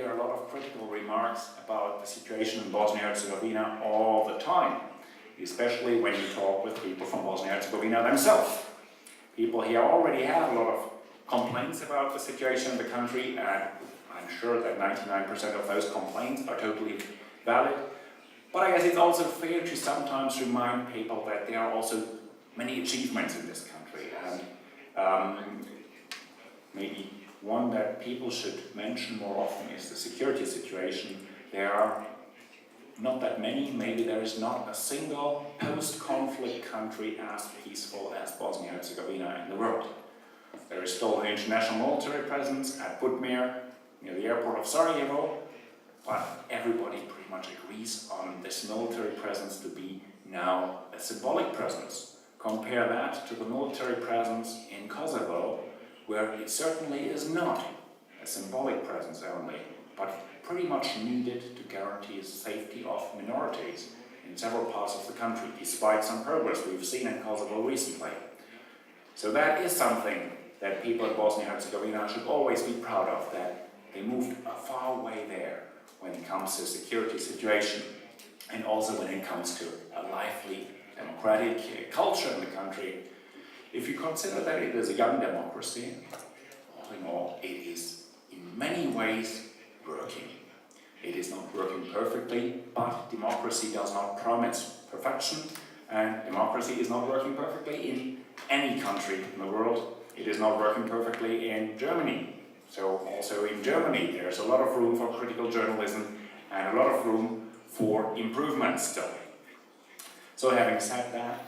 hear a lot of critical remarks about the situation in Bosnia-Herzegovina all the time, especially when you talk with people from Bosnia-Herzegovina themselves. People here already have a lot of complaints about the situation in the country, and I'm sure that 99% of those complaints are totally valid. But I guess it's also fair to sometimes remind people that there are also many achievements in this country, and maybe one that people should mention more often is the security situation. There are not that many, maybe there is not a single post-conflict country as peaceful as Bosnia-Herzegovina in the world. There is still an international military presence at Budimir, near the airport of Sarajevo, but everybody pretty much agrees on this military presence to be now a symbolic presence. Compare that to the military presence in Kosovo, where it certainly is not a symbolic presence only, but pretty much needed to guarantee the safety of minorities in several parts of the country, despite some progress we've seen in Kosovo recently. So that is something that people in Bosnia-Herzegovina should always be proud of, that they moved a far way there when it comes to security situation, and also when it comes to a lively democratic culture in the country. If you consider that it is a young democracy, all in all, it is in many ways working. It is not working perfectly, but democracy does not promise perfection, and democracy is not working perfectly in any country in the world. It is not working perfectly in Germany. So also in Germany, there's a lot of room for critical journalism and a lot of room for improvement still. So having said that,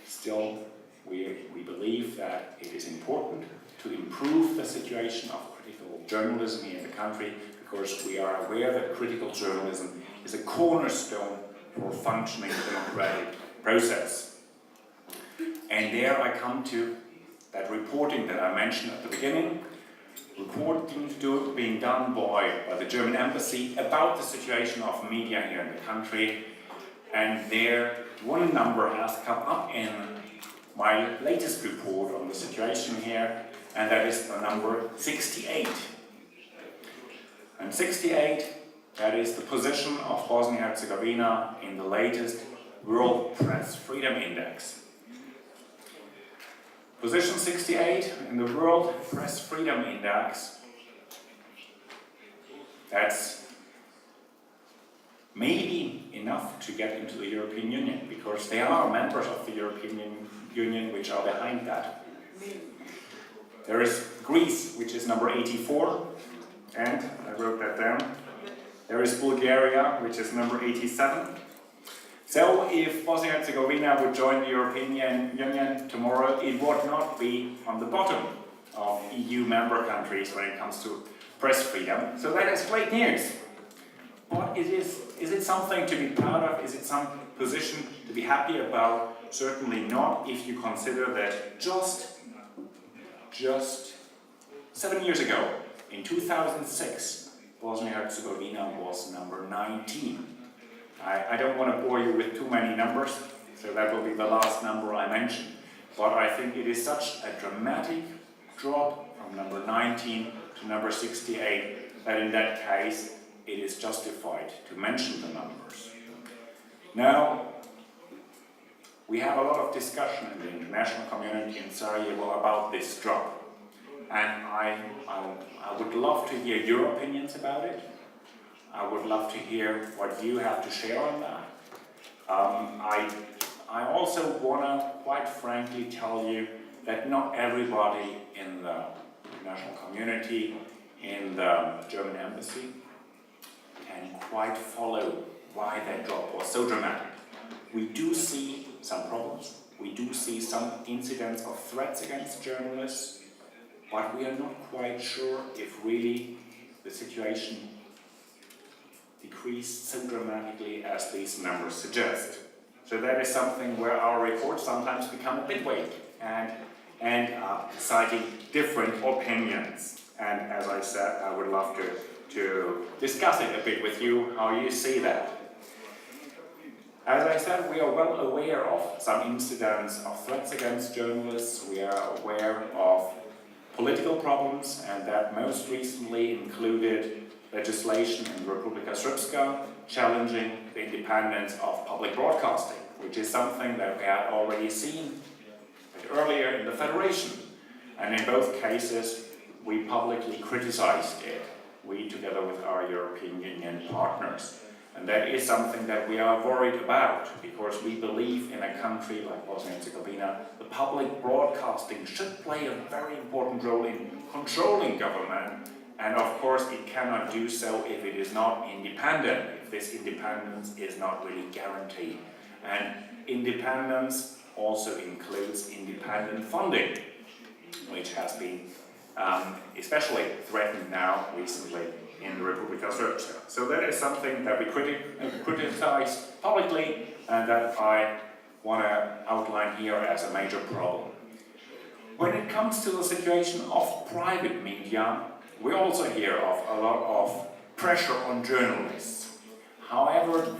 still we believe that it is important to improve the situation of critical journalism here in the country, because we are aware that critical journalism is a cornerstone for functioning democratic process. And there I come to that reporting that I mentioned at the beginning, reporting being done by the German embassy about the situation of media here in the country. And there one number has come up in my latest report on the situation here, and that is the number 68. And 68, that is the position of Bosnia-Herzegovina in the latest World Press Freedom Index. Position 68 in the World Press Freedom Index, that's maybe enough to get into the European Union, because they are members of the European Union which are behind that. There is Greece, which is number 84, and I wrote that down. There is Bulgaria, which is number 87. So if Bosnia-Herzegovina would join the European Union tomorrow, it would not be on the bottom of EU member countries when it comes to press freedom. So that is great news. But is it something to be proud of? Is it some position to be happy about? Certainly not, if you consider that just 7 years ago, in 2006, Bosnia-Herzegovina was number 19. I don't want to bore you with too many numbers, so that will be the last number I mention. But I think it is such a dramatic drop from number 19 to number 68 that in that case it is justified to mention the numbers. Now, we have a lot of discussion in the international community in Sarajevo about this drop. And I would love to hear your opinions about it. I would love to hear what you have to share on that. I also want to quite frankly tell you that not everybody in the international community, in the German embassy, can quite follow why that drop was so dramatic. We do see some problems. We do see some incidents of threats against journalists, but we are not quite sure if really the situation decreased so dramatically as these numbers suggest. So that is something where our reports sometimes become a bit vague and citing different opinions. And as I said, I would love to discuss it a bit with you, how you see that. As I said, we are well aware of some incidents of threats against journalists. We are aware of political problems, and that most recently included legislation in Republika Srpska challenging the independence of public broadcasting, which is something that we had already seen earlier in the Federation. And in both cases, we publicly criticized it, we together with our European Union partners. And that is something that we are worried about, because we believe in a country like Bosnia and Herzegovina, the public broadcasting should play a very important role in controlling government, and of course it cannot do so if it is not independent, if this independence is not really guaranteed. And independence also includes independent funding, which has been especially threatened now recently in the Republika Srpska. So that is something that we criticize publicly and that I want to outline here as a major problem. When it comes to the situation of private media, we also hear of a lot of pressure on journalists. However,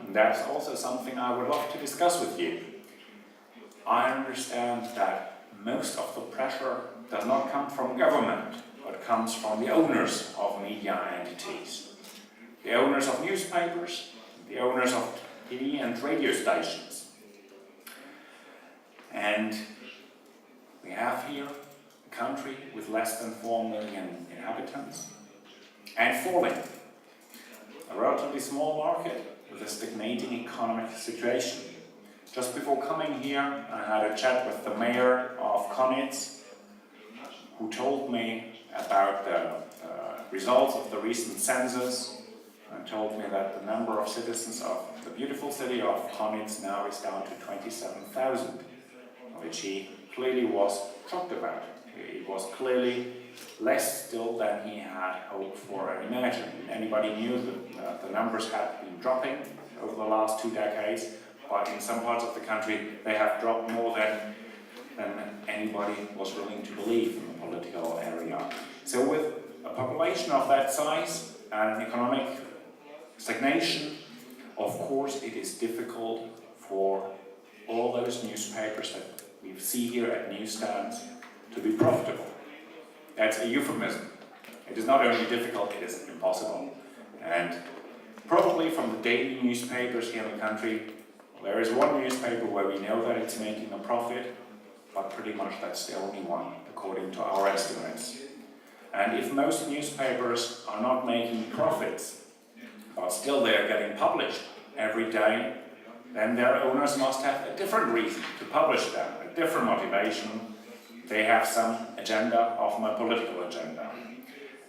that's also something I would love to discuss with you. I understand that most of the pressure does not come from government, but comes from the owners of media entities. The owners of newspapers, the owners of TV and radio stations. And we have here a country with less than 4 million inhabitants and falling. A relatively small market with a stagnating economic situation. Just before coming here, I had a chat with the mayor of Konitz, who told me about the results of the recent census, and told me that the number of citizens of the beautiful city of Konitz now is down to 27,000, which he clearly was shocked about. It was clearly less still than he had hoped for and imagined. Anybody knew that the numbers had been dropping over the last 2 decades, but in some parts of the country they have dropped more than anybody was willing to believe in the political area. So with a population of that size and an economic stagnation, of course it is difficult for all those newspapers that we see here at newsstands to be profitable. That's a euphemism. It is not only difficult, it is impossible. And probably from the daily newspapers here in the country, there is one newspaper where we know that it's making a profit, but pretty much that's the only one, according to our estimates. And if most newspapers are not making profits, but still they are getting published every day, then their owners must have a different reason to publish them, a different motivation. They have some agenda, often a political agenda.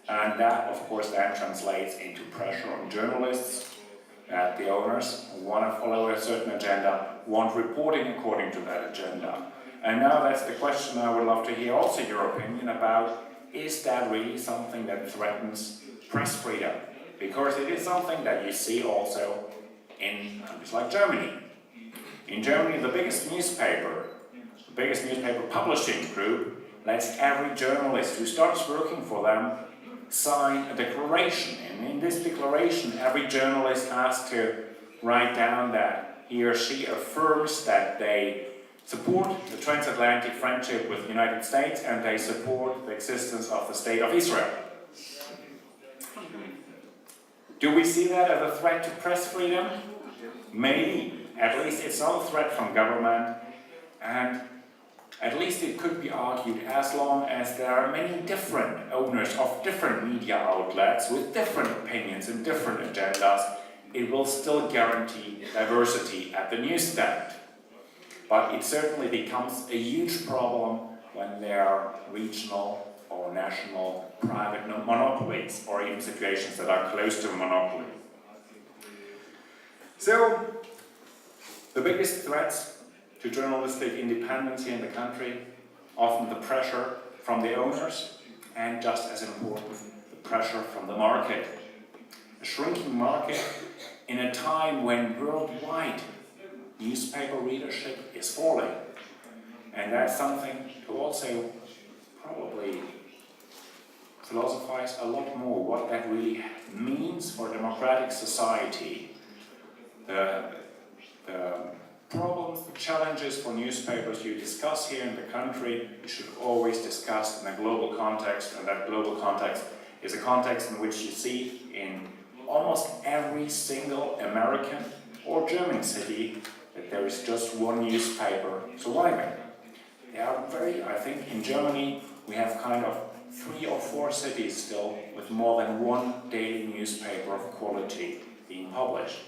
And that, of course, then translates into pressure on journalists, that the owners who want to follow a certain agenda want reporting according to that agenda. And now that's the question I would love to hear also your opinion about. Is that really something that threatens press freedom? Because it is something that you see also in countries like Germany. In Germany, the biggest newspaper publishing group lets every journalist who starts working for them sign a declaration. And in this declaration, every journalist has to write down that he or she affirms that they support the transatlantic friendship with the United States and they support the existence of the State of Israel. Do we see that as a threat to press freedom? Maybe. At least it's not a threat from government, and at least it could be argued as long as there are many different owners of different media outlets with different opinions and different agendas, it will still guarantee diversity at the newsstand. But it certainly becomes a huge problem when there are regional or national private monopolies, or even situations that are close to a monopoly. So, the biggest threats to journalistic independence here in the country, often the pressure from the owners, and just as important, the pressure from the market. A shrinking market in a time when worldwide newspaper readership is falling. And that's something to also probably philosophize a lot more, what that really means for a democratic society. The problems, the challenges for newspapers you discuss here in the country, you should always discuss in a global context, and that global context is a context in which you see in almost every single American or German city that there is just one newspaper surviving. There are I think in Germany we have kind of 3 or 4 cities still with more than one daily newspaper of quality being published.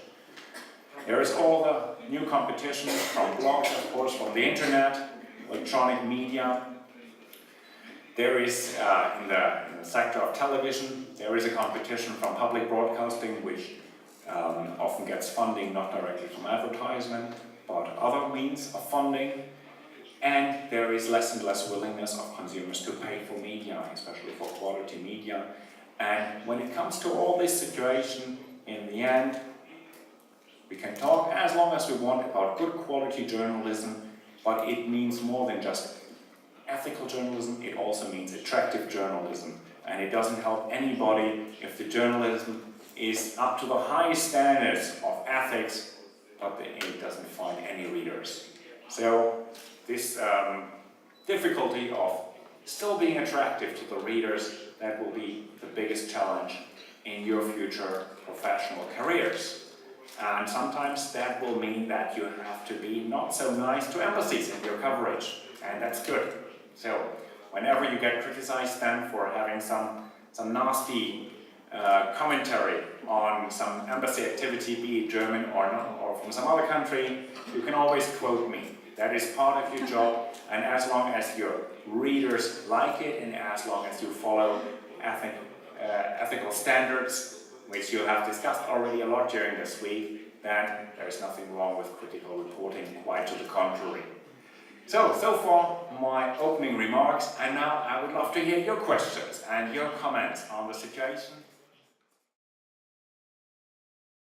There is all the new competition from blogs, of course, from the internet, electronic media. There is, in the sector of television, there is a competition from public broadcasting, which often gets funding not directly from advertisement, but other means of funding. And there is less and less willingness of consumers to pay for media, especially for quality media. And when it comes to all this situation, in the end, we can talk as long as we want about good quality journalism, but it means more than just ethical journalism, it also means attractive journalism. And it doesn't help anybody if the journalism is up to the highest standards of ethics, but it doesn't find any readers. So this difficulty of still being attractive to the readers, that will be the biggest challenge in your future professional careers. And sometimes that will mean that you have to be not so nice to embassies in your coverage, and that's good. So whenever you get criticized then for having some nasty commentary on some embassy activity, be it German or not, or from some other country, you can always quote me. That is part of your job, and as long as your readers like it, and as long as you follow ethical standards, which you have discussed already a lot during this week, then there is nothing wrong with critical reporting, quite to the contrary. So far my opening remarks, and now I would love to hear your questions and your comments on the situation.